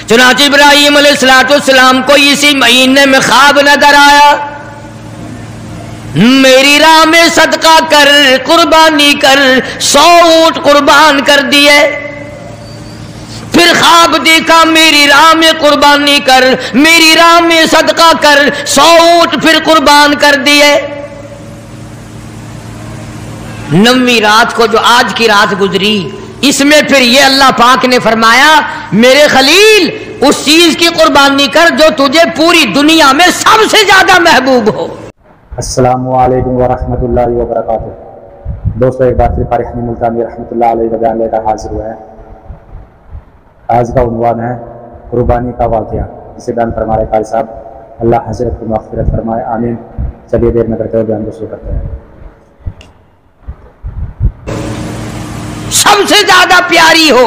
چنانچہ ابراہیم علیہ السلام کو اسی مہینے میں خواب نظر آیا، میری راہ میں صدقہ کر، قربانی کر، 100 اونٹ قربان کر دیے۔ پھر خواب دیکھا، میری راہ میں قربانی کر، میری راہ میں صدقہ کر، 100 اونٹ پھر قربان کر دیے۔ 9ویں رات کو جو آج کی رات گزری، اس میں پھر یہ اللہ پاک نے فرمایا میرے خلیل اس چیز کی قربانی کر جو تجھے پوری دنیا میں سب سے زیادہ محبوب ہو۔ السلام علیکم ورحمۃ اللہ وبرکاتہ۔ دوستو ایک بار پھر فارغ حمید ملتانی رحمۃ اللہ علیہ کا بیان لے کر حاضر ہوا ہے۔ آج کا عنوان ہے قربانی کا واقعہ، جسے بیان فرما رہے قاری صاحب، اللہ حضرت کی مغفرت فرمائے، آمین۔ چلیے دیر نہ کرتے ہوئے بیان کو شروع کرتے ہیں۔ سب سے زیادہ پیاری ہو،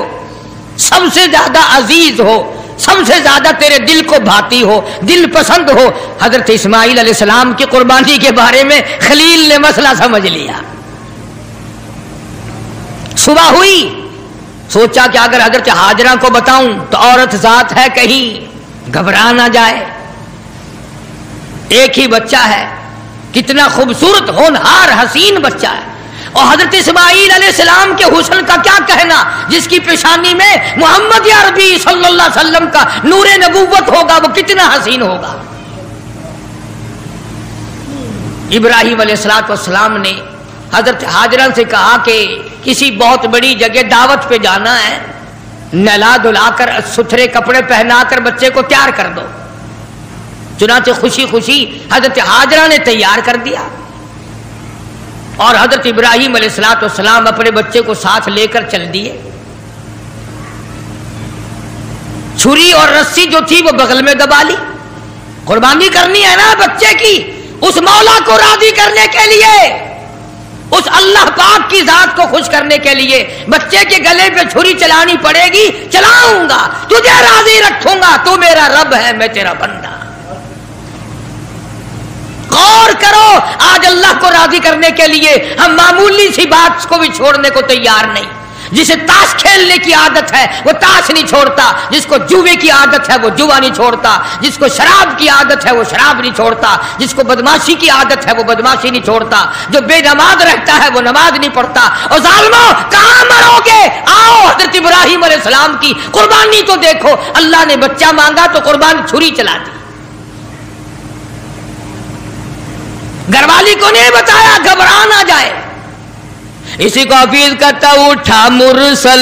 سب سے زیادہ عزیز ہو، سب سے زیادہ تیرے دل کو بھاتی ہو، دل پسند ہو۔ حضرت اسماعیل علیہ السلام کی قربانی کے بارے میں خلیل نے مسئلہ سمجھ لیا۔ صبح ہوئی، سوچا کہ اگر حضرت ہاجرہ کو بتاؤں تو عورت ذات ہے، کہیں گھبرا نہ جائے، ایک ہی بچہ ہے، کتنا خوبصورت ہونہار حسین بچہ ہے، اور حضرت اسماعیل علیہ السلام کے حسن کا کیا کہنا، جس کی پیشانی میں محمد عربی صلی اللہ علیہ وسلم کا نور نبوت ہوگا، وہ کتنا حسین ہوگا۔ ابراہیم علیہ السلام نے حضرت ہاجرہ سے کہا کہ کسی بہت بڑی جگہ دعوت پہ جانا ہے، نہلا دھلا کر ستھرے کپڑے پہنا کر بچے کو تیار کر دو۔ چنانچہ خوشی خوشی حضرت ہاجرہ نے تیار کر دیا، اور حضرت ابراہیم علیہ السلام اپنے بچے کو ساتھ لے کر چل دیے۔ چھری اور رسی جو تھی وہ بغل میں دبا لی، قربانی کرنی ہے نا بچے کی، اس مولا کو راضی کرنے کے لیے، اس اللہ پاک کی ذات کو خوش کرنے کے لیے بچے کے گلے پہ چھری چلانی پڑے گی، چلاؤں گا، تجھے راضی رکھوں گا، تو میرا رب ہے، میں تیرا بندہ۔ غور کرو، آج اللہ کو راضی کرنے کے لیے ہم معمولی سی بات کو بھی چھوڑنے کو تیار نہیں۔ جسے تاش کھیلنے کی عادت ہے وہ تاش نہیں چھوڑتا، جس کو جوے کی عادت ہے وہ جوا نہیں چھوڑتا، جس کو شراب کی عادت ہے وہ شراب نہیں چھوڑتا، جس کو بدماشی کی عادت ہے وہ بدماشی نہیں چھوڑتا، جو بے نماز رہتا ہے وہ نماز نہیں پڑھتا۔ اور ظالموں کہاں مرو گے؟ آؤ حضرت ابراہیم علیہ السلام کی قربانی تو دیکھو، اللہ نے بچہ مانگا تو قربانی چھری چلا دی۔ گھر والی کو نہیں بتایا گھبرا نہ جائے۔ اسی کو حفیظ کرتا، اٹھا مرسل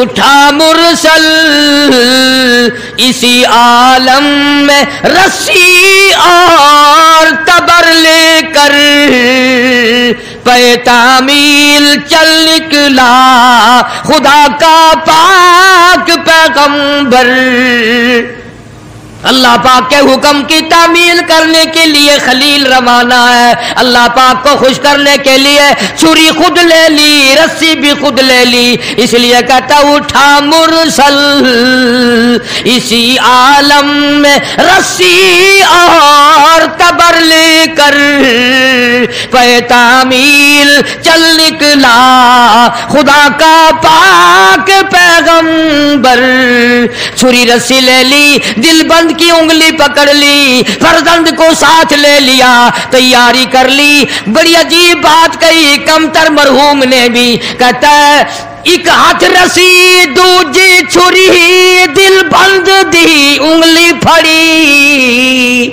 اٹھا مرسل اسی عالم میں رسی اور تبر لے کر، پے تعمیل چل نکلا خدا کا پاک پیغمبر۔ اللہ پاک کے حکم کی تعمیل کرنے کے لیے خلیل روانہ ہے، اللہ پاک کو خوش کرنے کے لیے چھری خود لے لی، رسی بھی خود لے لی، اس لیے کہتا اٹھا مرسل اسی عالم میں رسی اور تبر لے کر، پے تعمیل چل نکلا خدا کا پاک پیغمبر۔ چھری رسی لے لی، دل بند کی انگلی پکڑ لی، فرزند کو ساتھ لے لیا، تیاری کر لی۔ بڑی عجیب بات کہی کمتر مرحوم نے بھی، کہتا ہے ایک ہاتھ رسی دوجی چھری، دل بند دی انگلی پھڑی۔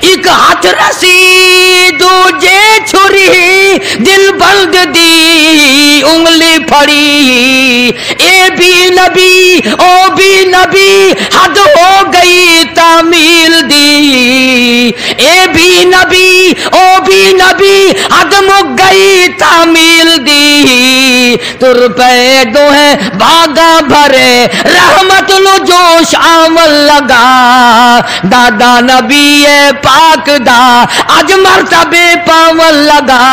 ایک ہاتھ رسی دوجے چھری، دل بند دی انگلی پھڑی۔ اے بھی نبی او بھی نبی، حد ہو گئی تعمیل دی۔ اے بھی نبی او بھی نبی، حد مک گئی تعمیل دی۔ تر پہ دو ہے بھاگا بھرے، رحمت نو جوش آمل لگا، دادا نبی پاک دا اج مرتبے پاون لگا۔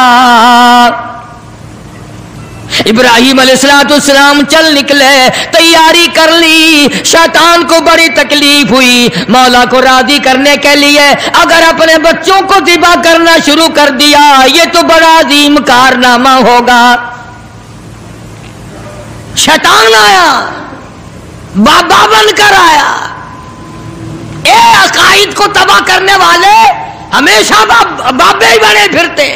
ابراہیم علیہ السلام چل نکلے، تیاری کر لی۔ شیطان کو بڑی تکلیف ہوئی، مولا کو راضی کرنے کے لیے اگر اپنے بچوں کو ذبح کرنا شروع کر دیا یہ تو بڑا عظیم کارنامہ ہوگا۔ شیطان آیا، बाबा बनकर आया। ए अकाइद को तबाह करने वाले हमेशा बाबे ही बने फिरते,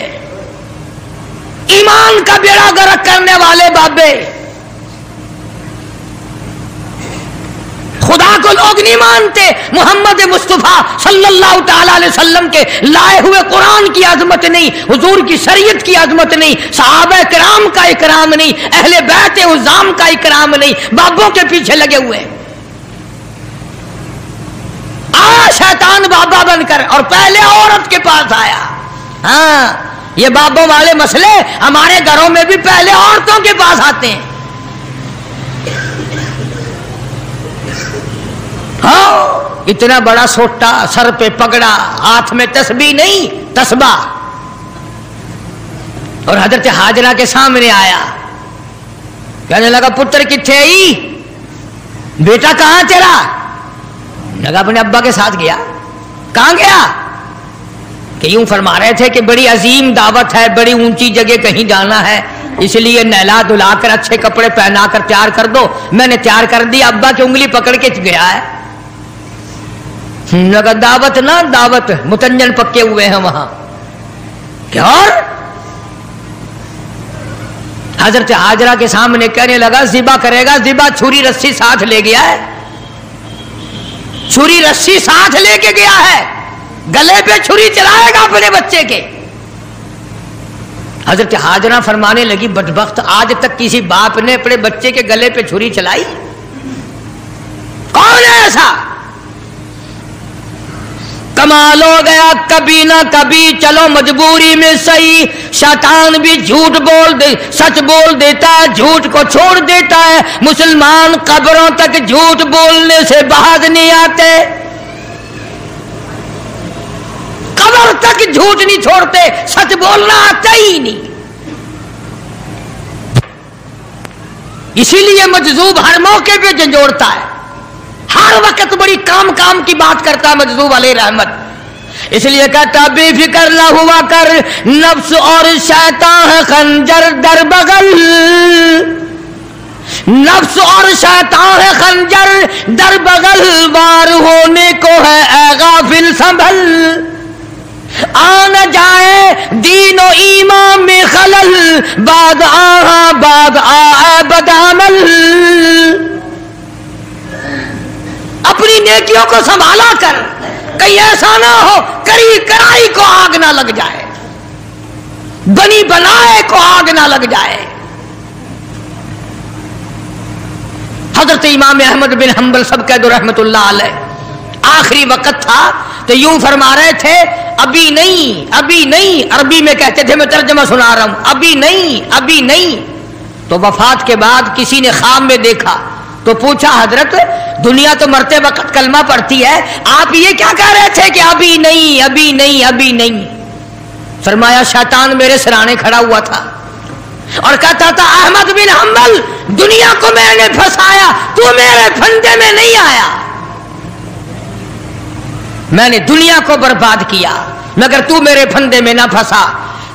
ईमान का बेड़ा गर्क करने वाले बाबे। खुदा को लोग नहीं मानते, मोहम्मद मुस्तफा सल्लल्लाहु ताला अलैहि वसल्लम के लाए हुए कुरान की अजमत नहीं, हुजूर की शरीयत की अजमत नहीं, सहाबा किराम का इकराम नहीं, अहले बैत उज़ाम का इकराम नहीं, बाबों के पीछे लगे हुए। शैतान बाबा बनकर और पहले औरत के पास आया। हाँ, ये बाबों वाले मसले हमारे घरों में भी पहले औरतों के पास आते हैं। हाँ, इतना बड़ा सोटा, सर पे पगड़ा, हाथ में तस्बीह नहीं तस्बा, और हजरत हाजरा के सामने आया। कहने लगा पुत्र किथे आई, बेटा कहां तेरा? लगा अपने अब्बा के साथ गया। कहां गया? कि यूं फरमा रहे थे कि बड़ी अजीम दावत है, बड़ी ऊंची जगह कहीं जाना है, इसलिए नहला धुलाकर अच्छे कपड़े पहनाकर तैयार कर दो। मैंने तैयार कर दिया, अब्बा की उंगली पकड़ के गया है। लगा दावत ना दावत, मुतंजन पक्के हुए हैं वहां। क्या? और हजरत हाजरा के सामने कहने लगा ज़िबा करेगा। ज़िबा छुरी रस्सी साथ ले गया है, छुरी रस्सी साथ लेके गया है, गले पे छुरी चलाएगा अपने बच्चे के। हजरत हाजरा फरमाने लगी बदबख्त, आज तक किसी बाप ने अपने बच्चे के गले पे छुरी चलाई? कौन है ऐसा? कमाल हो गया, कभी ना कभी चलो मजबूरी में सही, शैतान भी झूठ बोल दे, सच बोल देता है, झूठ को छोड़ देता है। मुसलमान कब्रों तक झूठ बोलने से बाज नहीं आते, कब्र तक झूठ नहीं छोड़ते, सच बोलना आता ही नहीं। इसीलिए मजजूब हर मौके पे झंझोड़ता है, हर वक्त बड़ी काम काम की बात करता है मजदूब अलैहि रहमत। इसलिए कहता बेफिक्र ना हुआ कर, नफ्स और शैतान है खंजर दर बगल, नफ्स और शैतान है खंजर दर बगल, वार होने को है ऐ गाफिल संभल, आ न जाए दीनो ईमान में खलल, बाद आ बदामल। अपनी नेकियों को संभाला कर, कहीं ऐसा ना हो करी कराई को आग ना लग जाए, बनी बनाए को आग ना लग जाए। हजरत इमाम अहमद बिन हंबल सब कह दो रहमतुल्लाह अलैह, आखिरी वक्त था तो यूं फरमा रहे थे अभी नहीं, अभी नहीं। अरबी में कहते थे, मैं तर्जमा सुना रहा हूं, अभी नहीं, अभी नहीं। तो वफात के बाद किसी ने ख्वाब में देखा तो पूछा हजरत दुनिया तो मरते वक्त कलमा पढ़ती है, आप ये क्या कह रहे थे कि अभी नहीं, अभी नहीं, अभी नहीं? फरमाया शैतान मेरे सिराने खड़ा हुआ था और कहता था अहमद बिन हंबल दुनिया को मैंने फंसाया, तू मेरे फंदे में नहीं आया, मैंने दुनिया को बर्बाद किया मगर तू मेरे फंदे में ना फंसा।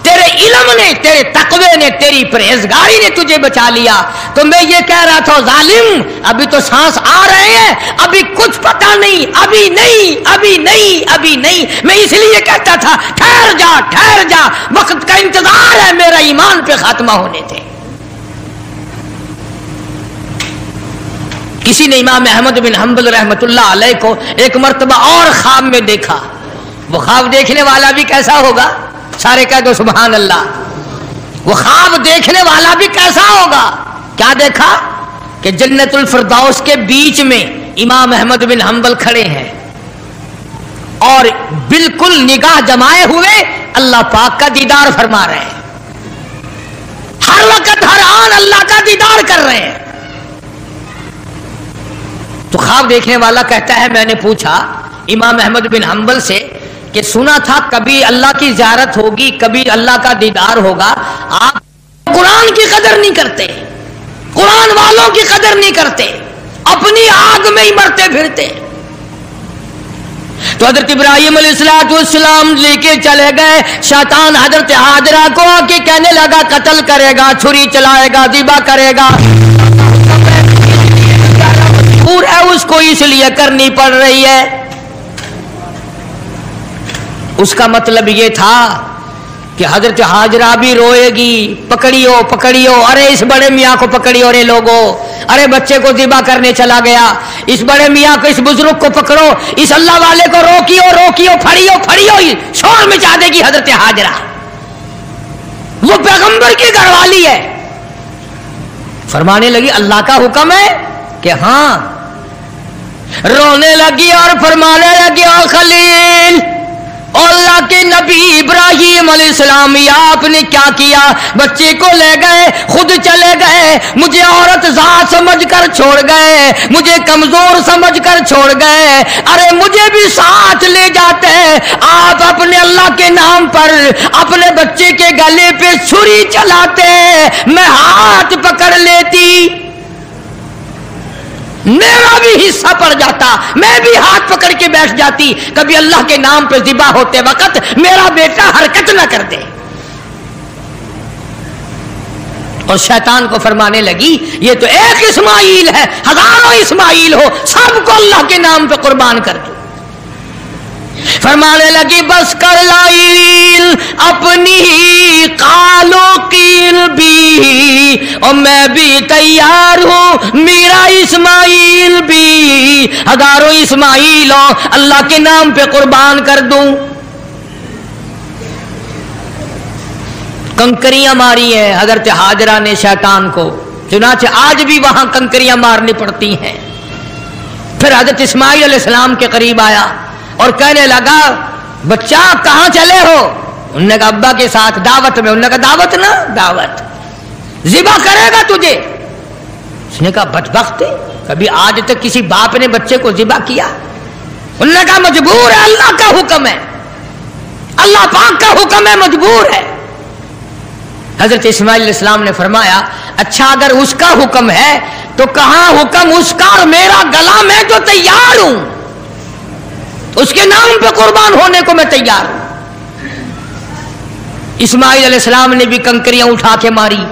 तेरे इल्म ने, तेरे तकवे ने, तेरी परहेजगारी ने तुझे बचा लिया। तो मैं ये कह रहा था जालिम अभी तो सांस आ रहे हैं, अभी कुछ पता नहीं, अभी नहीं, अभी नहीं, अभी नहीं। मैं इसलिए कहता था ठहर जा, ठहर जा, वक्त का इंतजार है मेरा ईमान पे खात्मा होने थे। किसी ने इमाम अहमद बिन हंबल रहमतुल्लाह अलैह को एक मर्तबा और ख्वाब में देखा। वो ख्वाब देखने वाला भी कैसा होगा? सारे कह दो सुभान अल्लाह। वो ख्वाब देखने वाला भी कैसा होगा? क्या देखा कि जन्नतुल फिरदौस के बीच में इमाम अहमद बिन हंबल खड़े हैं और बिल्कुल निगाह जमाए हुए अल्लाह पाक का दीदार फरमा रहे हैं, हर वक्त हर आन अल्लाह का दीदार कर रहे हैं। तो ख्वाब देखने वाला कहता है मैंने पूछा इमाम अहमद बिन हंबल से कि सुना था कभी अल्लाह की ज़ियारत होगी, कभी अल्लाह का दीदार होगा, आप कुरान की कदर नहीं करते, कुरान वालों की कदर नहीं करते, अपनी आग में ही मरते फिरते। तो हजरत इब्राहिम अलैहिस्सलाम लेके चले गए, शैतान हजरत हाजरा को आके कहने लगा कत्ल करेगा, छुरी चलाएगा, ज़िबा करेगा। اس لیے کرنی پڑ رہی ہے. اس کا مطلب یہ تھا کہ حضرت ہاجرہ بھی روئے گی، پکڑیو پکڑیو، ارے اس بڑے میاں کو پکڑیو رے لوگو، ارے بچے کو ذبح کرنے چلا گیا، اس بڑے میاں کو، اس بزرگ کو پکڑو، اس اللہ والے کو روکیو روکیو، پھڑیو پھڑیو، شور مچا دے گی حضرت ہاجرہ. وہ پیغمبر کی گھر والی ہے. فرمانے لگی اللہ کا حکم ہے کہ ہاں. رونے لگی اور فرمانے لگی او خلیل، اللہ کے نبی ابراہیم علیہ السلام، یا آپ نے کیا کیا؟ بچے کو لے گئے، خود چلے گئے، مجھے عورت ذات سمجھ کر چھوڑ گئے، مجھے کمزور سمجھ کر چھوڑ گئے، ارے مجھے بھی ساتھ لے جاتے، آپ اپنے اللہ کے نام پر اپنے بچے کے گلے پہ چھری چلاتے، میں ہاتھ پکڑ لیتی، میرا بھی حصہ پڑ جاتا، میں بھی ہاتھ پکڑ کے بیٹھ جاتی، کبھی اللہ کے نام پہ ذبح ہوتے وقت میرا بیٹا حرکت نہ کر دے. اور شیطان کو فرمانے لگی یہ تو ایک اسماعیل ہے، ہزاروں اسماعیل ہو، سب کو اللہ کے نام پہ قربان کر دو. فرمانے لگی بس کر لائل اپنی قالو قیل بھی، اور میں بھی تیار ہوں، میرا اسماعیل بھی، ہزاروں اسماعیل ہو اللہ کے نام پہ قربان کر دوں. کنکریاں ماری ہیں حضرت ہاجرہ نے شیطان کو، چنانچہ آج بھی وہاں کنکریاں مارنی پڑتی ہیں. پھر حضرت اسماعیل علیہ السلام کے قریب آیا اور کہنے لگا بچہ کہاں چلے ہو؟ انہوں نے کہا ابا کے ساتھ دعوت میں. انہوں نے کہا دعوت نہ دعوت، ذبح کرے گا تجھے. اس نے کہا بدبخت، کبھی آج تک کسی باپ نے بچے کو ذبح کیا؟ انہوں نے کہا مجبور ہے، اللہ کا حکم ہے، اللہ پاک کا حکم ہے، مجبور ہے. حضرت اسماعیل علیہ السلام نے فرمایا اچھا اگر اس کا حکم ہے تو کہاں حکم اس کا اور میرا گلا، میں تو تیار ہوں، اس کے نام پہ قربان ہونے کو میں تیار ہوں. اسماعیل علیہ السلام نے بھی کنکریاں اٹھا کے ماری،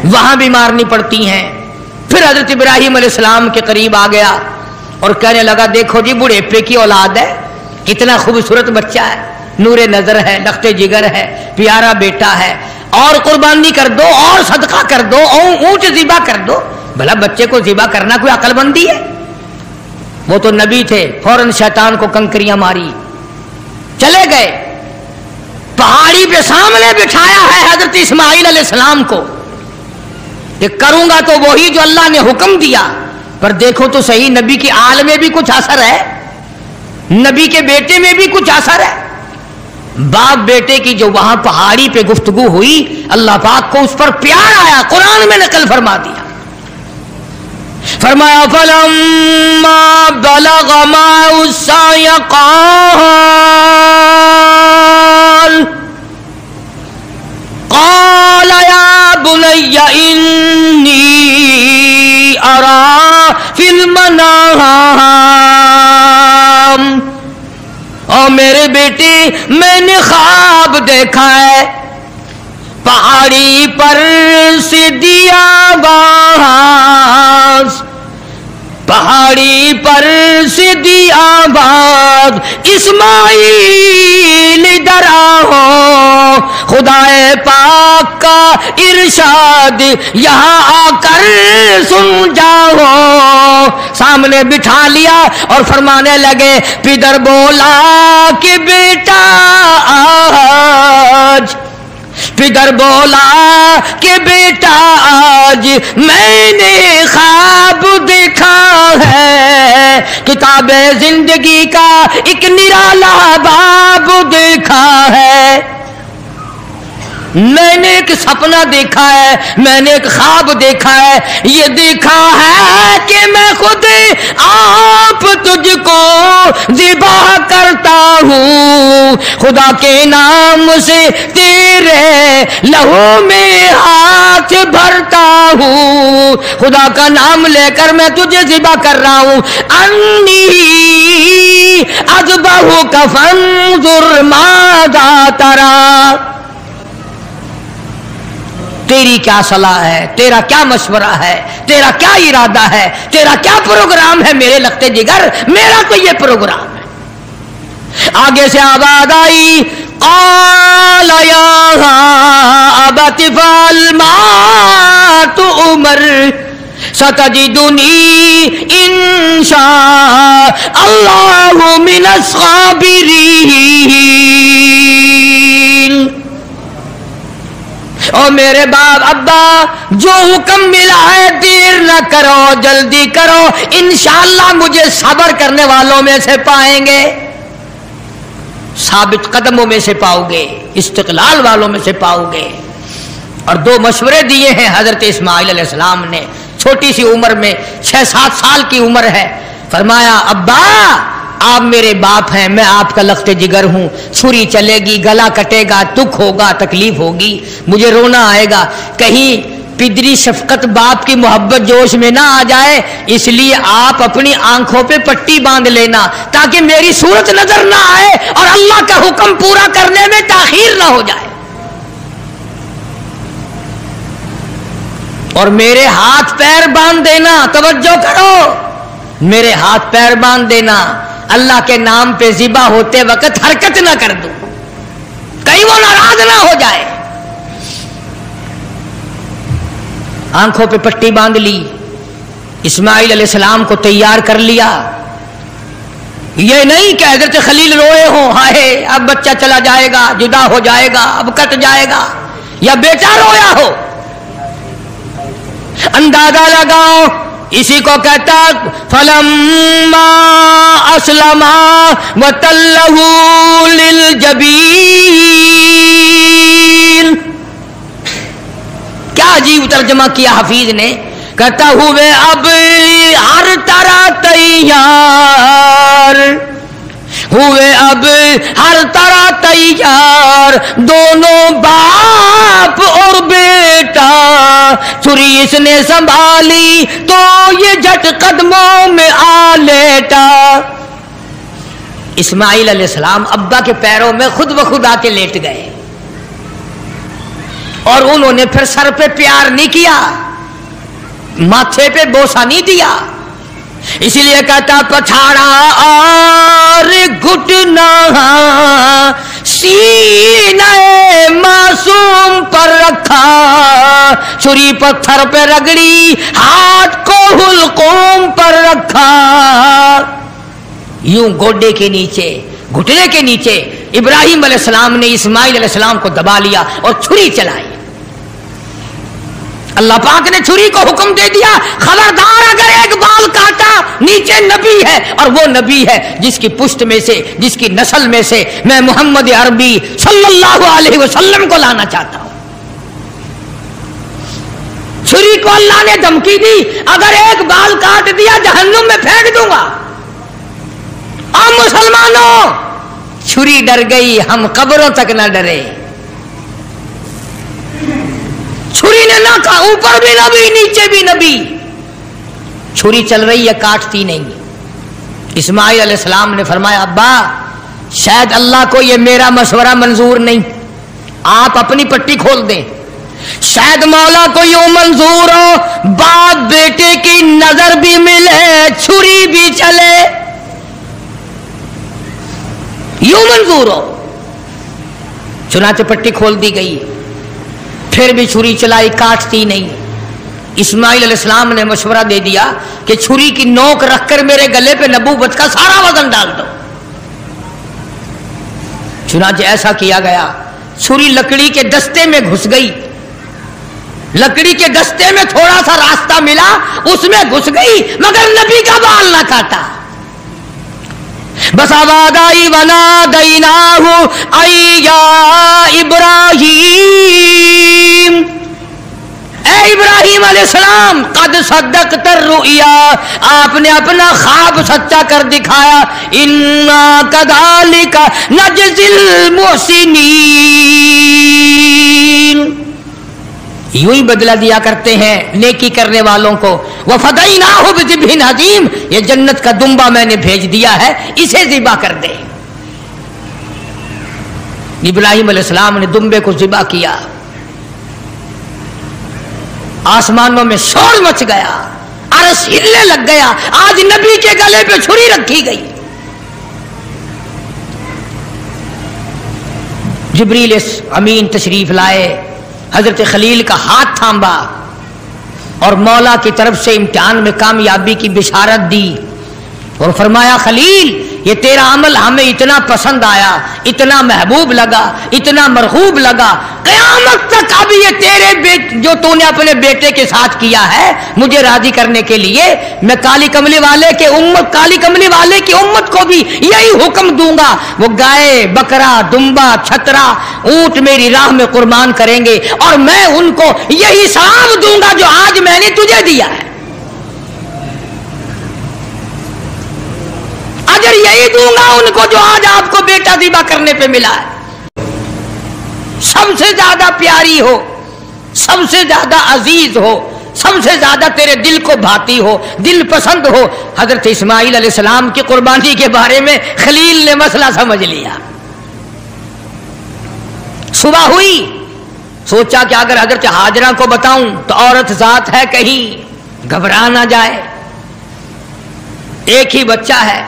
وہاں بھی مارنی پڑتی ہیں. پھر حضرت ابراہیم علیہ السلام کے قریب آ گیا اور کہنے لگا دیکھو جی بڑھیپے کی اولاد ہے، کتنا خوبصورت بچہ ہے، نور نظر ہے، لخت جگر ہے، پیارا بیٹا ہے، اور قربانی کر دو اور صدقہ کر دو، اونٹ ذبح کر دو. بھلا بچے کو ذبح کرنا کوئی عقل مندی ہے؟ وہ تو نبی تھے. فوراً شیطان کو کنکریاں ماری، چلے گئے. پہاڑی پہ سامنے بٹھایا ہے حضرت اسماعیل علیہ السلام کو کہ کروں گا تو وہی جو اللہ نے حکم دیا. پر دیکھو تو صحیح، نبی کی آل میں بھی کچھ اثر ہے، نبی کے بیٹے میں بھی کچھ اثر ہے. باپ بیٹے کی جو وہاں پہاڑی پہ گفتگو ہوئی، اللہ پاک کو اس پر پیار آیا، قرآن میں نقل فرما دیا. فرمایا فلما بلغ معه السعي قال يا بني إني أرى في المنام، اور میرے بیٹے میں نے خواب دیکھا ہے، پہاڑی پر سیدھی آواز، پہاڑی پر سیدھی آواز، اسماعیل ادھر آؤ، خدا پاک کا ارشاد یہاں آ کر سن جاؤ. سامنے بٹھا لیا اور فرمانے لگے پدر بولا کہ بیٹا آج، پدر بولا کہ بیٹا آج میں نے خواب دیکھا ہے، کتاب زندگی کا ایک نرالا باب دیکھا ہے، میں نے ایک سپنا دیکھا ہے، میں نے ایک خواب دیکھا ہے، یہ دیکھا ہے کہ میں خود آپ تجھ کو ذبح کرتا ہوں، خدا کے نام سے تیرے لہو میں ہاتھ بھرتا ہوں، خدا کا نام لے کر میں تجھے ذبح کر رہا ہوں. انی اذبحک فانظر ماذا تری، तेरी क्या सलाह है, तेरा क्या मशवरा है, तेरा क्या इरादा है, तेरा क्या प्रोग्राम है मेरे लखते जिगर, मेरा तो ये प्रोग्राम है। आगे से आवाज आई, क़ाल या अबत फ़अल मा तु'मर सतजिदुनी इंशा अल्लाहु मिनस साबिरीन। और मेरे बाप अब्बा, जो हुक्म मिला है देर न करो, जल्दी करो, इंशाअल्लाह मुझे सब्र करने वालों में से पाएंगे, साबित कदमों में से पाओगे, इस्तिक़लाल वालों में से पाओगे। और दो मशवरे दिए हैं हजरत इस्माइल अलैहिस्सलाम ने, छोटी सी उम्र में, 6-7 साल की उम्र है। फरमाया अब्बा आप मेरे बाप हैं, मैं आपका लख्ते जिगर हूं, छुरी चलेगी, गला कटेगा, दुख होगा, तकलीफ होगी, मुझे रोना आएगा, कहीं पिदरी शफकत बाप की मोहब्बत जोश में ना आ जाए, इसलिए आप अपनी आंखों पे पट्टी बांध लेना ताकि मेरी सूरत नजर ना आए और अल्लाह का हुक्म पूरा करने में ताखीर ना हो जाए। और मेरे हाथ पैर बांध देना, तवज्जो करो, मेरे हाथ पैर बांध देना, अल्लाह के नाम पे ज़िबा होते वक्त हरकत ना कर दूं, कहीं वो नाराज ना हो जाए। आंखों पे पट्टी बांध ली, इस्माइल अलैहिस्सलाम को तैयार कर लिया। ये नहीं कि हज़रत खलील रोए हो, हाय अब बच्चा चला जाएगा, जुदा हो जाएगा, अब कट जाएगा, या बेटा रोया हो। अंदाजा लगाओ, इसी को कहता फलम्मा अस्लमा वतल्लहु लिलजबीन। क्या अजीब तर्जमा किया हाफिज ने, कहता हुए अब हर तरह तैयार हुए, अब हर तरह तैयार, दोनों बाप और बेटा, छुरी इसने संभाली तो ये झट कदमों में आ लेटा। इस्माइल अलैहिस्सलाम अब्बा के पैरों में खुद ब खुद आके लेट गए और उन्होंने फिर सर पे प्यार नहीं किया, माथे पे बोसा नहीं दिया, इसलिए कहता पछाड़ा और घुटना सीने मासूम पर रखा, छुरी पत्थर पे रगड़ी, हाथ को हुलकूम पर रखा। यूं गोडे के नीचे, घुटने के नीचे इब्राहिम अलैहिस्सलाम ने इस्माइल अलैहिस्सलाम को दबा लिया और छुरी चलाई। अल्लाह पाक ने छुरी को हुक्म दे दिया, खबरदार अगर एक बाल काटा, नीचे नबी है, और वो नबी है जिसकी पुश्त में से, जिसकी नस्ल में से मैं मोहम्मद अरबी सल्लल्लाहु अलैहि वसल्लम को लाना चाहता हूं। छुरी को अल्लाह ने धमकी दी, अगर एक बाल काट दिया जहन्नुम में फेंक दूंगा। और मुसलमानों, छुरी डर गई, हम कब्रों तक ना डरे। छुरी ने ना कहा, ऊपर भी नबी नीचे भी नबी, छुरी चल रही है, काटती नहीं। इस्माइल अलैहिस्सलाम ने फरमाया अब्बा शायद अल्लाह को ये मेरा मशवरा मंजूर नहीं, आप अपनी पट्टी खोल दें, शायद मौला को यूं मंजूर हो बाप बेटे की नजर भी मिले, छुरी भी चले, यूं मंजूर हो। चुनाचे पट्टी खोल दी गई, फिर भी छुरी चलाई, काटती नहीं। इस्माइल अलैहिस्सलाम ने मशवरा दे दिया कि छुरी की नोक रखकर मेरे गले पे नबूवत का सारा वजन डाल दो। चुनाचे ऐसा किया गया, छुरी लकड़ी के दस्ते में घुस गई, लकड़ी के दस्ते में थोड़ा सा रास्ता मिला, उसमें घुस गई, मगर नबी का बाल ना काटा। बस आवाज आई वना दैनाहु अय्या इब्राहिम, ए इब्राहिम अलैहिस्सलाम कद सद्दक़तर रुया, आपने अपना ख्वाब सच्चा कर दिखाया। इन्ना कज़ालिका नजज़िल मुहसिनीन, यूं ही बदला दिया करते हैं नेकी करने वालों को। वफ़दैनाहु बिज़िब्हिन अज़ीम, ये जन्नत का दुम्बा मैंने भेज दिया है, इसे ज़िबा कर दे। इब्राहिम अलैहिस्सलाम ने दुम्बे को ज़िबा किया। आसमानों में शोर मच गया, अरश हिलने लग गया। आज नबी के गले पे छुरी रखी गई। जिब्रील अमीन तशरीफ लाए, हजरत खलील का हाथ थामा और मौला की तरफ से इम्तिहान में कामयाबी की बिशारत दी और फरमाया, खलील ये तेरा अमल हमें इतना पसंद आया, इतना महबूब लगा, इतना मरहूब लगा, क़यामत तक अब ये तेरे जो तूने अपने बेटे के साथ किया है मुझे राजी करने के लिए, मैं काली कमली वाले की उम्मत को भी यही हुक्म दूंगा, वो गाय, बकरा, दुम्बा, छतरा, ऊंट मेरी राह में कुर्बान करेंगे और मैं उनको यही सवाब दूंगा जो आज मैंने तुझे दिया है। अजर यही दूंगा उनको जो आज आपको बेटा ज़िबा करने पे मिला है। सबसे ज्यादा प्यारी हो, सबसे ज्यादा अजीज हो, सबसे ज्यादा तेरे दिल को भाती हो, दिल पसंद हो। हजरत इस्माइल अलैहिस्सलाम की कुर्बानी के बारे में खलील ने मसला समझ लिया। सुबह हुई, सोचा कि अगर हजरत हाजरा को बताऊं तो औरत जात है, कहीं घबरा ना जाए। एक ही बच्चा है,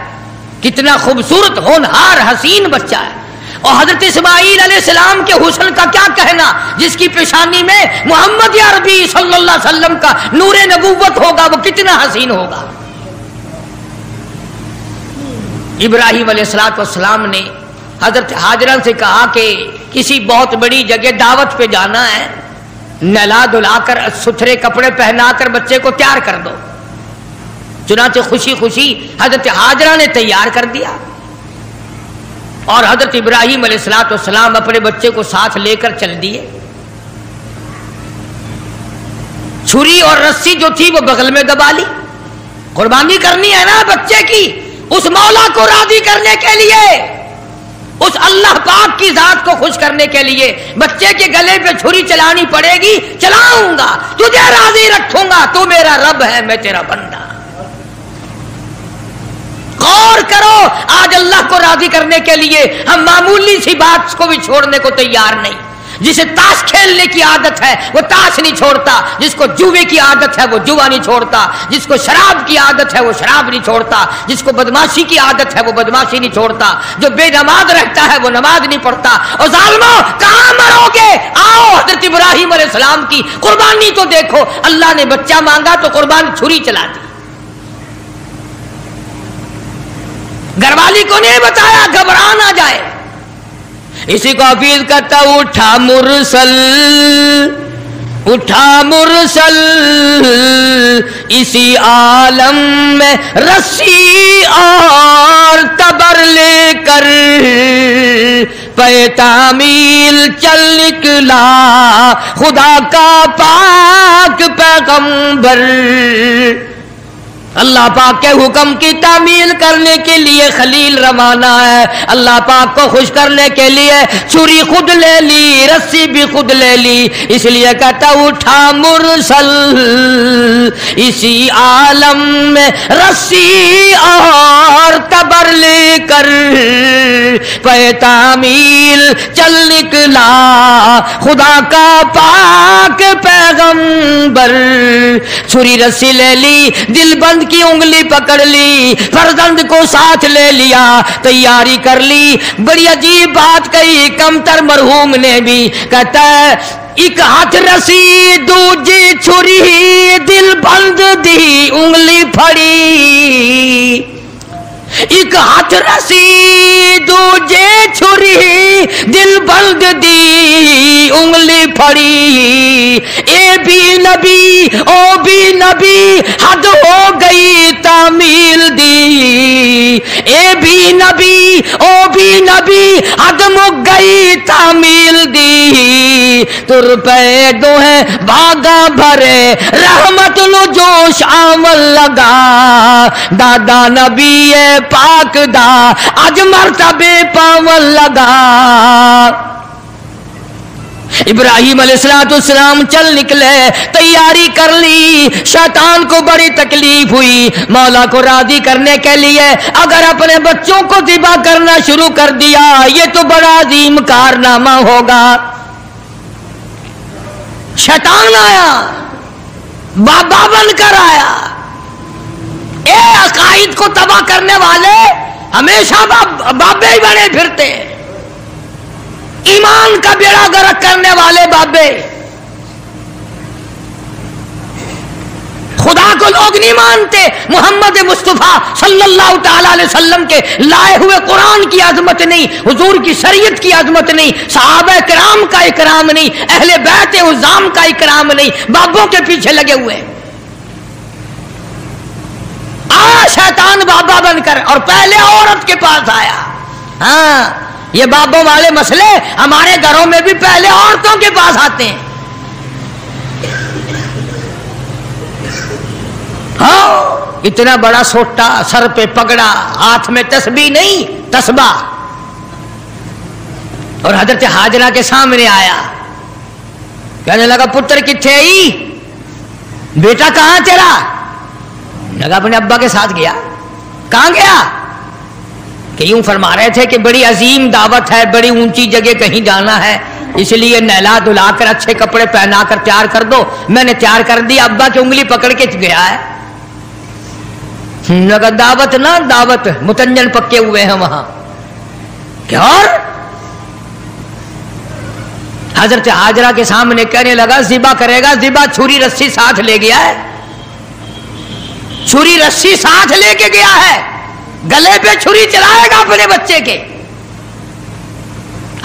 कितना खूबसूरत होनहार हसीन बच्चा है, और हजरत इस्माइल अलैहिस्सलाम के हुस्न का क्या कहना, जिसकी पेशानी में मोहम्मद अरबी सल्लल्लाहु अलैहि वसल्लम का नूरे नबूवत होगा, वो कितना हसीन होगा। इब्राहिम अलैहिस्सलाम ने हजरत हाजरा से कहा कि किसी बहुत बड़ी जगह दावत पे जाना है, नहला धुलाकर सुथरे कपड़े पहनाकर बच्चे को तैयार कर दो। चुनाचे खुशी खुशी हजरत हाजरा ने तैयार कर दिया और हजरत इब्राहिम अलैहिस्सलाम अपने बच्चे को साथ लेकर चल दिए। छुरी और रस्सी जो थी वो बगल में दबा ली। कुर्बानी करनी है ना बच्चे की, उस मौला को राजी करने के लिए, उस अल्लाह पाक की जात को खुश करने के लिए बच्चे के गले पे छुरी चलानी पड़ेगी। चलाऊंगा, तुझे राजी रखूंगा, तू मेरा रब है, मैं तेरा बंदा। गौर करो, आज अल्लाह को राजी करने के लिए हम मामूली सी बात को भी छोड़ने को तैयार नहीं। जिसे ताश खेलने की आदत है वो ताश नहीं छोड़ता, जिसको जुए की आदत है वो जुआ नहीं छोड़ता, जिसको शराब की आदत है वो शराब नहीं छोड़ता, जिसको बदमाशी की आदत है वो बदमाशी नहीं छोड़ता, जो बेनमाज रहता है वो नमाज नहीं पढ़ता। और जालिमों, कहां मरोगे? आओ हजरत इब्राहिम अलैहिस्सलाम की कुर्बानी तो देखो। अल्लाह ने बच्चा मांगा तो कुर्बानी छुरी चला दी। घरवाली को नहीं बताया, घबरा ना जाए। इसी को हफीज कहता, उठा मुरसल इसी आलम में रस्सी और तबर लेकर पे तामील चल निकला खुदा का पाक पैगंबर। अल्लाह पाक के हुक्म की तामील करने के लिए खलील रवाना है। अल्लाह पाक को खुश करने के लिए छुरी खुद ले ली, रस्सी भी खुद ले ली। इसलिए कहता, उठा मुरसल इसी आलम में रस्सी और तबर लेकर पे तामील चल निकला खुदा का पाक पैगंबर। छुरी रस्सी ले ली, दिल बंद की उंगली पकड़ ली, फर्जंद को साथ ले लिया, तैयारी कर ली। बड़ी अजीब बात कही कमतर मरहूम ने भी, कहता है, एक हाथ रसी दूजी छुरी दिल बंद दी उंगली फड़ी। एक हाथ रसी दूजे छुरी दिल बंद दी उंगली फड़ी। ए भी नबी ओ भी नबी हद हो गई तामील दी। ए भी नबी ओ भी नबी हद मुक गई तामील दी। तुर पे दो है भागा भरे रहमत लो जोश आमल लगा। दादा नबी पाक दा आज मर्तबे पावन लगा। इब्राहिम अलैहिस्सलाम चल निकले, तैयारी कर ली। शैतान को बड़ी तकलीफ हुई मौला को राजी करने के लिए। अगर अपने बच्चों को ज़िबा करना शुरू कर दिया ये तो बड़ा अजीम कारनामा होगा। शैतान आया, बाबा बनकर आया। ए अकाइद को तबाह करने वाले हमेशा बाबे ही बने फिरते, ईमान का बेड़ा गर्क करने वाले बाबे। खुदा को लोग नहीं मानते, मोहम्मद मुस्तफा सल्लल्लाहु ताला अलैहि वसल्लम के लाए हुए कुरान की आजमत नहीं, हुजूर की शरीयत की आजमत नहीं, सहाबा किराम का इकराम नहीं, अहले बैत उज़ाम का इकराम नहीं, बाबों के पीछे लगे हुए। आया शैतान बाबा बनकर और पहले औरत के पास आया। हाँ, ये बाबों वाले मसले हमारे घरों में भी पहले औरतों के पास आते हैं। हाँ, इतना बड़ा सोटा, सर पे पगड़ा, हाथ में तस्बीह नहीं तस्बा, और हजरत हाजरा के सामने आया। कहने लगा पुत्र किथे आई, बेटा कहां तेरा? लगा अपने अब्बा के साथ गया। कहां गया? कि यूं फरमा रहे थे कि बड़ी अजीम दावत है, बड़ी ऊंची जगह कहीं जाना है, इसलिए नहला धुलाकर अच्छे कपड़े पहनाकर तैयार कर दो। मैंने तैयार कर दिया, अब्बा की उंगली पकड़ के गया है। लगा दावत ना दावत, मुतंजन पक्के हुए हैं वहां। क्या? और हजरत हाजरा के सामने कहने लगा ज़िबा करेगा, ज़िबा छुरी रस्सी साथ ले गया है, छुरी रस्सी साथ लेके गया है, गले पे छुरी चलाएगा अपने बच्चे के।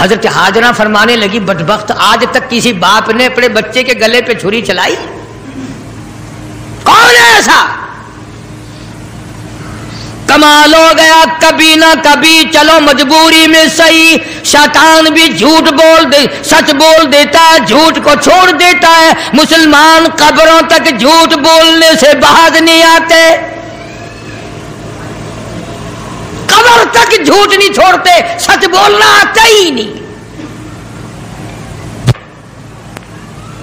हजरत हाजरा फरमाने लगी बदबख्त, आज तक किसी बाप ने अपने बच्चे के गले पे छुरी चलाई? कौन है ऐसा? कमाल हो गया, कभी ना कभी चलो मजबूरी में सही, शैतान भी झूठ बोल दे, सच बोल देता है, झूठ को छोड़ देता है। मुसलमान कब्रों तक झूठ बोलने से बाज नहीं आते, कब्र तक झूठ नहीं छोड़ते, सच बोलना आता ही नहीं।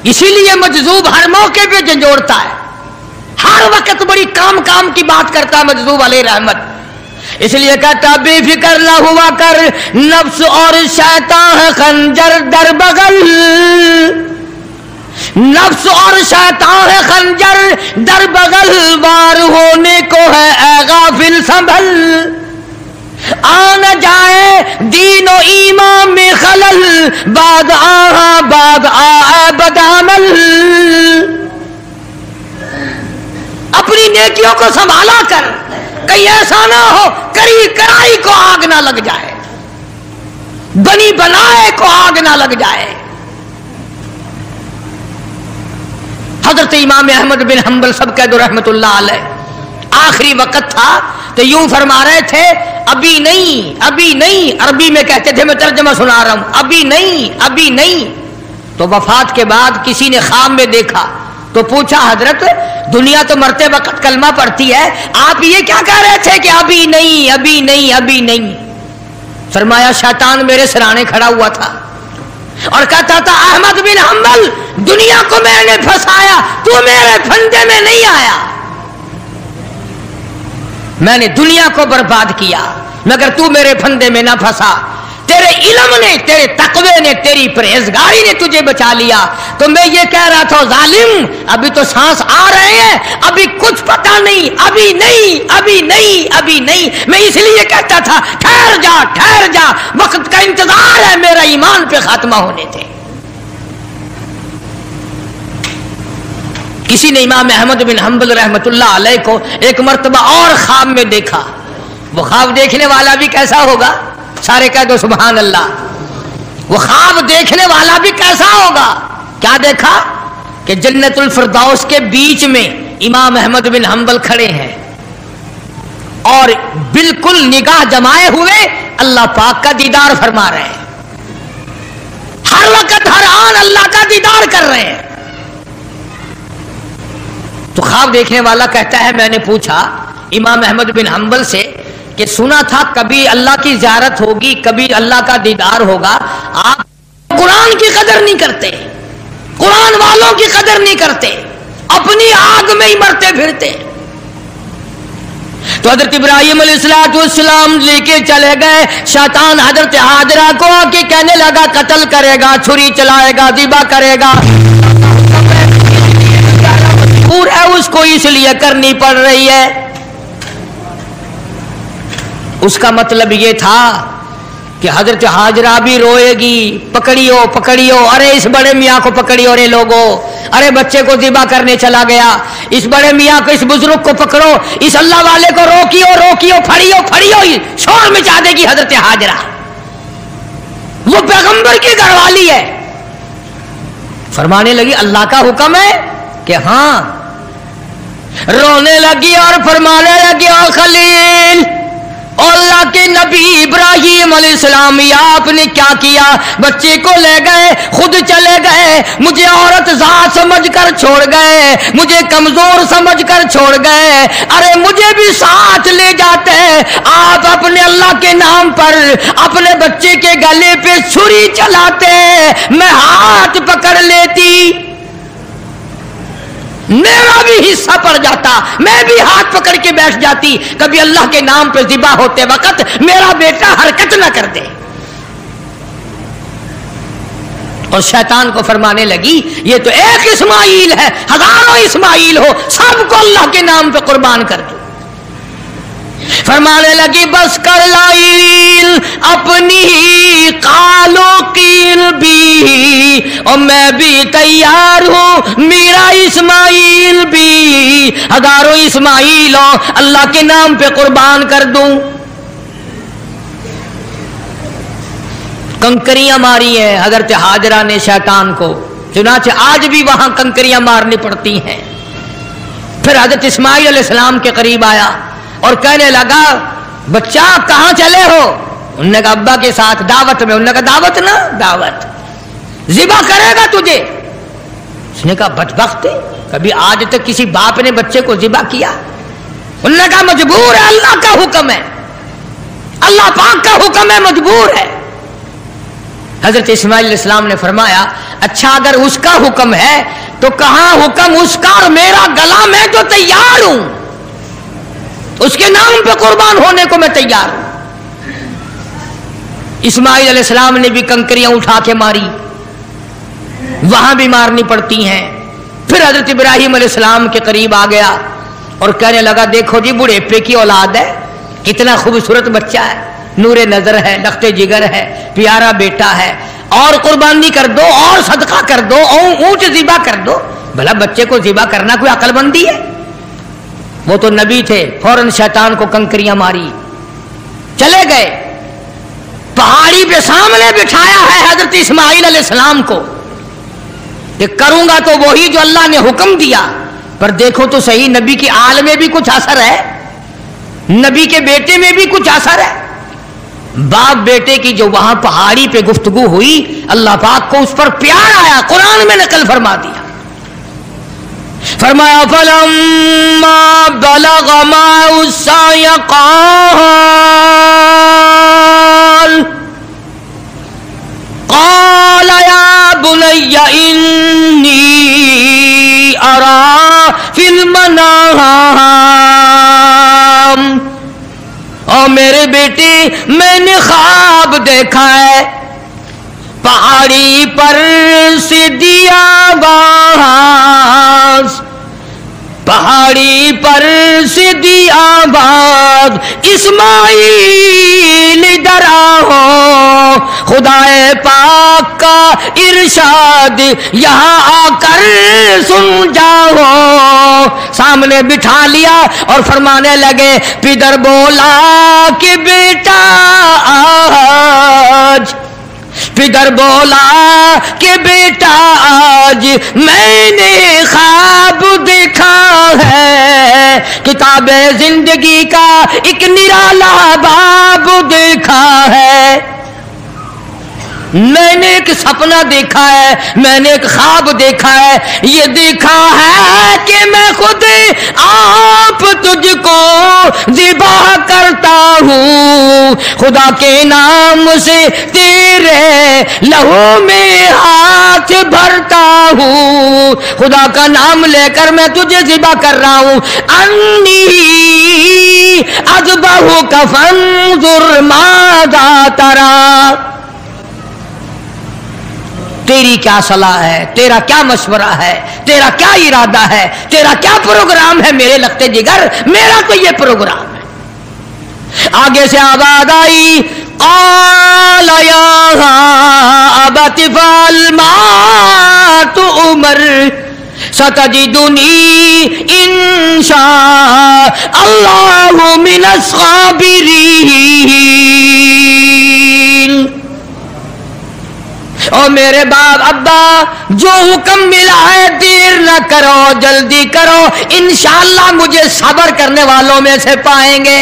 इसीलिए मजजूब हर मौके पे झंझोड़ता है, हर वक्त बड़ी काम काम की बात करता है मजदूब अलैहि रहमत। इसलिए कहता बेफिक्र ना हुआ कर, नफ्स और शैतान है खंजर दर बगल, नफ्स और शैतान है खंजर दर बगल, वार होने को है ऐ गाफिल संभल, आ न जाए दीनो ईमान में खलल, बाद आ बदामल। अपनी नेकियों को संभाला कर, कहीं ऐसा ना हो करी कराई को आग ना लग जाए, बनी बनाए को आग ना लग जाए। हजरत इमाम अहमद बिन हंबल सब कह दो रहमतुल्लाह अलैह, आखिरी वक्त था तो यूं फरमा रहे थे अभी नहीं, अभी नहीं, अरबी में कहते थे, मैं तर्जमा सुना रहा हूं, अभी नहीं, अभी नहीं। तो वफात के बाद किसी ने ख्वाब में देखा तो पूछा हजरत दुनिया तो मरते वक्त कलमा पढ़ती है, आप ये क्या कह रहे थे कि अभी नहीं, अभी नहीं, अभी नहीं? फरमाया शैतान मेरे सिराने खड़ा हुआ था और कहता था अहमद बिन हंबल दुनिया को मैंने फंसाया, तू मेरे फंदे में नहीं आया, मैंने दुनिया को बर्बाद किया मगर तू मेरे फंदे में ना फंसा। तेरे इल्म ने, तेरे तकवे ने, तेरी परहेजगारी ने तुझे बचा लिया। तो मैं ये कह रहा था जालिम अभी तो सांस आ रहे हैं, अभी कुछ पता नहीं, अभी नहीं, अभी नहीं, अभी नहीं। मैं इसलिए कहता था ठहर जा, ठहर जा, वक्त का इंतजार है, मेरा ईमान पे खात्मा होने थे। किसी ने इमाम अहमद बिन हंबल रहमतुल्लाह अलैह को एक मर्तबा और ख्वाब में देखा। वो ख्वाब देखने वाला भी कैसा होगा? सारे कह दो सुभान अल्लाह। वो ख्वाब देखने वाला भी कैसा होगा? क्या देखा कि जन्नतुल फिरदौस के बीच में इमाम अहमद बिन हंबल खड़े हैं और बिल्कुल निगाह जमाए हुए अल्लाह पाक का दीदार फरमा रहे हैं, हर वक्त हर आन अल्लाह का दीदार कर रहे हैं। तो ख्वाब देखने वाला कहता है मैंने पूछा इमाम अहमद बिन हंबल से कि सुना था कभी अल्लाह की ज़ियारत होगी, कभी अल्लाह का दीदार होगा, आप कुरान की कदर नहीं करते, कुरान वालों की कदर नहीं करते, अपनी आग में ही मरते फिरते। तो हजरत इब्राहिम अलैहिस्सलाम लेके चले गए, शैतान हजरत हाजरा को आके कहने लगा कत्ल करेगा, छुरी चलाएगा, ज़िबा करेगा। मजबूर है, उसको इसलिए करनी पड़ रही है। उसका मतलब ये था कि हजरत हाजरा भी रोएगी, पकड़ियो पकड़ियो, अरे इस बड़े मियाँ को पकड़ियो रे लोगो, अरे बच्चे को ज़िबा करने चला गया, इस बड़े मियाँ को, इस बुजुर्ग को पकड़ो, इस अल्लाह वाले को रोकियो रोकियो, फड़ियो फड़ियो, शोर मचा देगी हजरत हाजरा। वो पैगंबर की घरवाली है। फरमाने लगी अल्लाह का हुक्म है कि हाँ। रोने लगी और फरमाने लगी ओ खलील, अल्लाह के नबी इब्राहिम अलैहिस्सलाम, या आपने क्या किया? बच्चे को ले गए, खुद चले गए, मुझे औरत जात समझकर छोड़ गए, मुझे कमजोर समझकर छोड़ गए, अरे मुझे भी साथ ले जाते, आप अपने अल्लाह के नाम पर अपने बच्चे के गले पे छुरी चलाते, मैं हाथ पकड़ लेती, मेरा भी हिस्सा पड़ जाता, मैं भी हाथ पकड़ के बैठ जाती, कभी अल्लाह के नाम पे ज़िबा होते वक्त मेरा बेटा हरकत ना कर दे। और शैतान को फरमाने लगी ये तो एक इस्माइल है, हजारों इस्माइल हो, सबको अल्लाह के नाम पे कुर्बान कर दो। फरमाने लगी बस कर लाइल अपनी कालो कील भी, और मैं भी तैयार हूं, मेरा इस्माइल भी, हजारों इस्माइल हो, अल्लाह के नाम पे कुर्बान कर दूं। कंकरियां मारी हैं हजरत हाजरा ने शैतान को, चुनाचे आज भी वहां कंकरियां मारनी पड़ती हैं। फिर हजरत इस्माइल अलैहिस्सलाम के करीब आया और कहने लगा बच्चा कहां चले हो? उन्होंने कहा अब्बा के साथ दावत में। उन्होंने कहा दावत ना दावत, ज़िबा करेगा तुझे? उसने कहा बदबख्त, कभी आज तक किसी बाप ने बच्चे को ज़िबा किया? उन्होंने कहा मजबूर है, अल्लाह का हुक्म है, अल्लाह पाक का हुक्म है, मजबूर है। हजरत इस्माइल अलैहिस्सलाम ने फरमाया अच्छा अगर उसका हुक्म है तो कहां हुक्म उसका और मेरा गला, मैं तो तैयार हूं, उसके नाम पे कुर्बान होने को मैं तैयार हूं। इस्माइल अलैहिस्सलाम ने भी कंकरियां उठा के मारी, वहां भी मारनी पड़ती हैं। फिर हजरत इब्राहिम अलैहिस्सलाम के करीब आ गया और कहने लगा देखो जी बुढ़ेपे की औलाद है, कितना खूबसूरत बच्चा है, नूरे नजर है, लख्ते जिगर है, प्यारा बेटा है, और कुर्बानी कर दो और सदका कर दो और ऊंट ज़िबा कर दो। भला बच्चे को ज़िबा करना कोई अक्लमंदी है? वो तो नबी थे, फौरन शैतान को कंकरियां मारी, चले गए। पहाड़ी पे सामने बिठाया है हजरत इस्माइल अलैहिस्सलाम को कि करूंगा तो वही जो अल्लाह ने हुक्म दिया। पर देखो तो सही, नबी की आल में भी कुछ असर है, नबी के बेटे में भी कुछ असर है। बाप बेटे की जो वहां पहाड़ी पे गुफ्तगू हुई, अल्लाह पाक को उस पर प्यार आया, कुरान में नकल फरमा दिया। फरमाया फलम्मा बलग माअ साय क़ाल या बुनय्या इन्नी अरा फिल मनाम, और मेरे बेटे मैंने ख्वाब देखा है, पहाड़ी पर से दिया बास, पहाड़ी पर से दिया बाग, इस्माइल इधर आओ, खुदाए पाक का इरशाद यहाँ आकर सुन जाओ। सामने बिठा लिया और फरमाने लगे पिदर बोला कि बेटा आज, पिदर बोला कि बेटा आज मैंने ख्वाब देखा है, किताबे जिंदगी का एक निराला बाब देखा है, मैंने एक सपना देखा है, मैंने एक ख्वाब देखा है, ये देखा है कि मैं खुद आप तुझको ज़िबा करता हूँ, खुदा के नाम से तेरे लहू में हाथ भरता हूँ, खुदा का नाम लेकर मैं तुझे ज़िबा कर रहा हूँ। अन्नी अज़बहु का फंजुर माज़ा तरा, तेरी क्या सलाह है, तेरा क्या मशवरा है, तेरा क्या इरादा है, तेरा क्या प्रोग्राम है मेरे लखते जिगर, मेरा तो ये प्रोग्राम है। आगे से आवाज आई, क़ाल या अबत फ़अल मा तु'मर सतजिदुनी इंशाअल्लाहु मिनस साबिरीन। और मेरे बाप अब्बा, जो हुक्म मिला है देर न करो, जल्दी करो, इंशाअल्लाह मुझे सब्र करने वालों में से पाएंगे,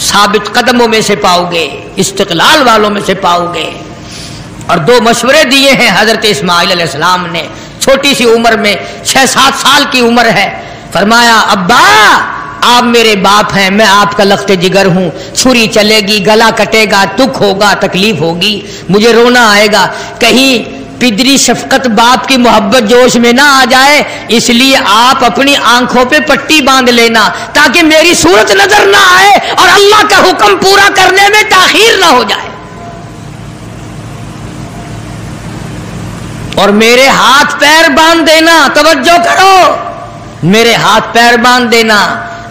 साबित कदमों में से पाओगे, इस्तिक़लाल वालों में से पाओगे। और दो मशवरे दिए हैं हजरत इस्माइल अलैहिस्सलाम ने, छोटी सी उम्र में, 6-7 साल की उम्र है। फरमाया अब्बा आप मेरे बाप हैं, मैं आपका लख्ते जिगर हूं, छुरी चलेगी, गला कटेगा, दुख होगा, तकलीफ होगी, मुझे रोना आएगा, कहीं पिदरी शफकत बाप की मोहब्बत जोश में ना आ जाए, इसलिए आप अपनी आंखों पे पट्टी बांध लेना ताकि मेरी सूरत नजर ना आए और अल्लाह का हुक्म पूरा करने में ताखीर ना हो जाए। और मेरे हाथ पैर बांध देना, तवज्जो करो, मेरे हाथ पैर बांध देना,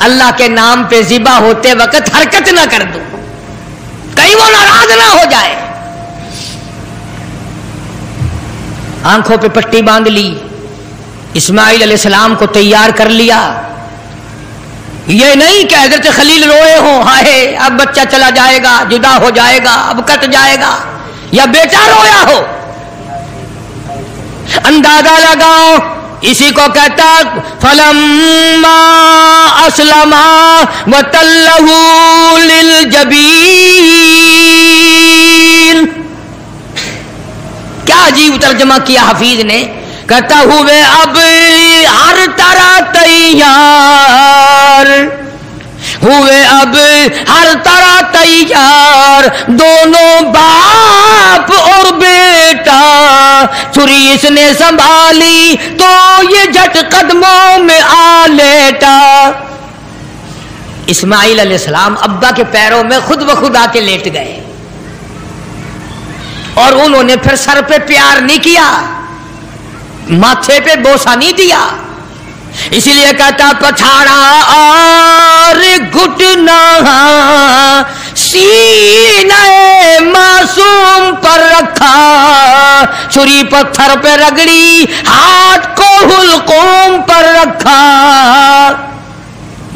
अल्लाह के नाम पे ज़िबा होते वक्त हरकत ना कर दूं, कहीं वो नाराज ना हो जाए। आंखों पे पट्टी बांध ली, इस्माइल अलैहिस्सलाम को तैयार कर लिया। ये नहीं कि हज़रत खलील रोए हो, हाय अब बच्चा चला जाएगा, जुदा हो जाएगा, अब कट जाएगा, या बेटा रोया हो। अंदाजा लगाओ, इसी को कहता फलम्मा अस्लमा वतल्लहु लिलजबीन। क्या अजीब तर्जमा किया हफीज ने, कहता हुए अब हर तरह तैयार हुए, अब हर तरह तैयार, दोनों बाप और बेटा, छुरी इसने संभाली तो ये झट कदमों में आ लेटा। इस्माइल अलैहिस्सलाम अब्बा के पैरों में खुद ब खुद आके लेट गए और उन्होंने फिर सर पे प्यार नहीं किया, माथे पे बोसा नहीं दिया, इसलिए कहता पछाड़ा और घुटना सीने मासूम पर रखा, छुरी पत्थर पे रगड़ी, हाथ को हुलकूम पर रखा।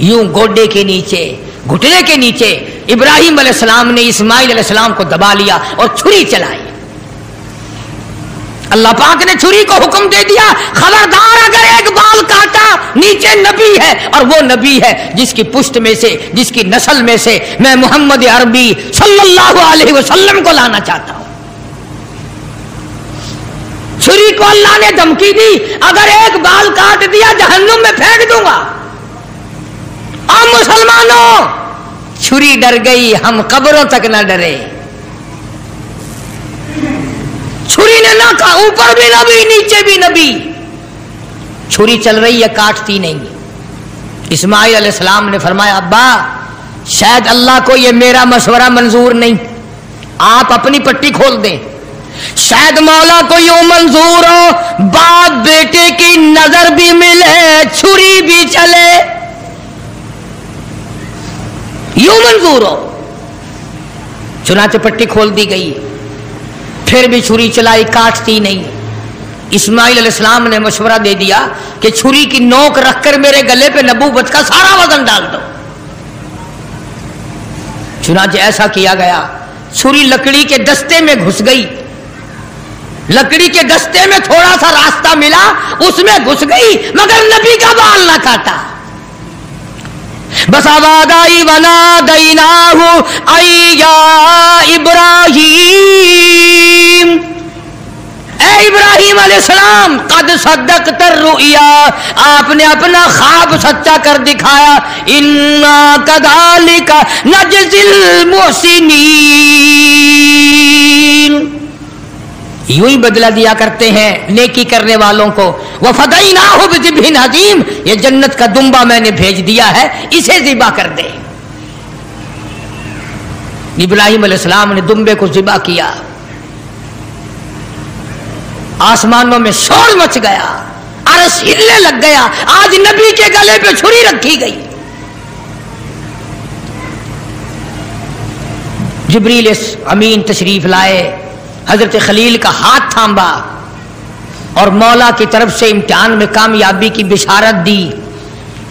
यूं गोडे के नीचे, घुटने के नीचे इब्राहिम अलैहिस्सलाम ने इस्माइल अलैहिस्सलाम को दबा लिया और छुरी चलाई। अल्लाह पाक ने छुरी को हुक्म दे दिया, खबरदार अगर एक बाल काटा, नीचे नबी है, और वो नबी है जिसकी पुश्त में से, जिसकी नस्ल में से मैं मोहम्मद अरबी सल्लल्लाहु अलैहि वसल्लम को लाना चाहता हूं। छुरी को अल्लाह ने धमकी दी, अगर एक बाल काट दिया जहन्नुम में फेंक दूंगा। और मुसलमानों, छुरी डर गई, हम कब्रों तक न डरे। छुरी ने ना कहा, ऊपर भी नबी नीचे भी नबी, छुरी चल रही है, काटती नहीं। इस्माइल अलैहिस्सलाम ने फरमाया अब्बा शायद अल्लाह को ये मेरा मशवरा मंजूर नहीं, आप अपनी पट्टी खोल दें, शायद मौला को यूं मंजूर हो बाप बेटे की नजर भी मिले, छुरी भी चले, यूं मंजूर हो। चुनाचे पट्टी खोल दी गई, फिर भी छुरी चलाई, काटती नहीं। इस्माइल अलैहिस्सलाम ने मशवरा दे दिया कि छुरी की नोक रखकर मेरे गले पे नबूवत का सारा वजन डाल दो। चुनाचे ऐसा किया गया, छुरी लकड़ी के दस्ते में घुस गई, लकड़ी के दस्ते में थोड़ा सा रास्ता मिला, उसमें घुस गई, मगर नबी का बाल ना काटा। बस आवाज आई वना दैनाहु अय्या इब्राहिम, ए इब्राहिम अलैहिस्सलाम कद सद्दक़त रुया, आपने अपना ख्वाब सच्चा कर दिखाया। इन्ना कज़ालिका नजज़िल मुहसिनीन, यूं ही बदला दिया करते हैं नेकी करने वालों को। वफ़दैनाहु बिज़िब्हिन अज़ीम, ये जन्नत का दुम्बा मैंने भेज दिया है, इसे ज़िबा कर दे। इब्राहिम अलैहिस्सलाम ने दुम्बे को ज़िबा किया। आसमानों में शोर मच गया, अरश हिलने लग गया। आज नबी के गले पे छुरी रखी गई। जिब्रील इस अमीन तशरीफ लाए, हजरत खलील का हाथ थामा और मौला की तरफ से इम्तिहान में कामयाबी की बिशारत दी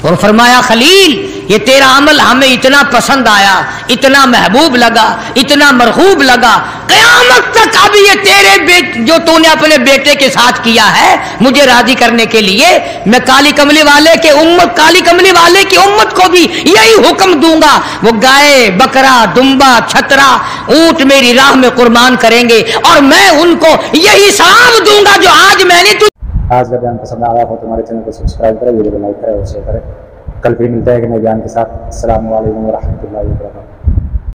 और फरमाया, खलील ये तेरा अमल हमें इतना पसंद आया, इतना महबूब लगा, इतना मरहूब लगा, क़यामत तक अब ये तेरे जो तूने अपने बेटे के साथ किया है मुझे राजी करने के लिए, मैं काली कमली वाले की उम्मत को भी यही हुक्म दूंगा। वो गाय, बकरा, दुम्बा, छतरा, ऊंट मेरी राह में कुर्बान करेंगे और मैं उनको यही सलाम दूंगा जो आज मैंने आज का बयान पसंद आया हो तो हमारे चैनल को सब्सक्राइब करें, वीडियो को लाइक करें और शेयर करें। कल फिर मिलते हैं एक नए बयान के साथ। अस्सलामु अलैकुम व रहमतुल्लाहि व बरकातुहू।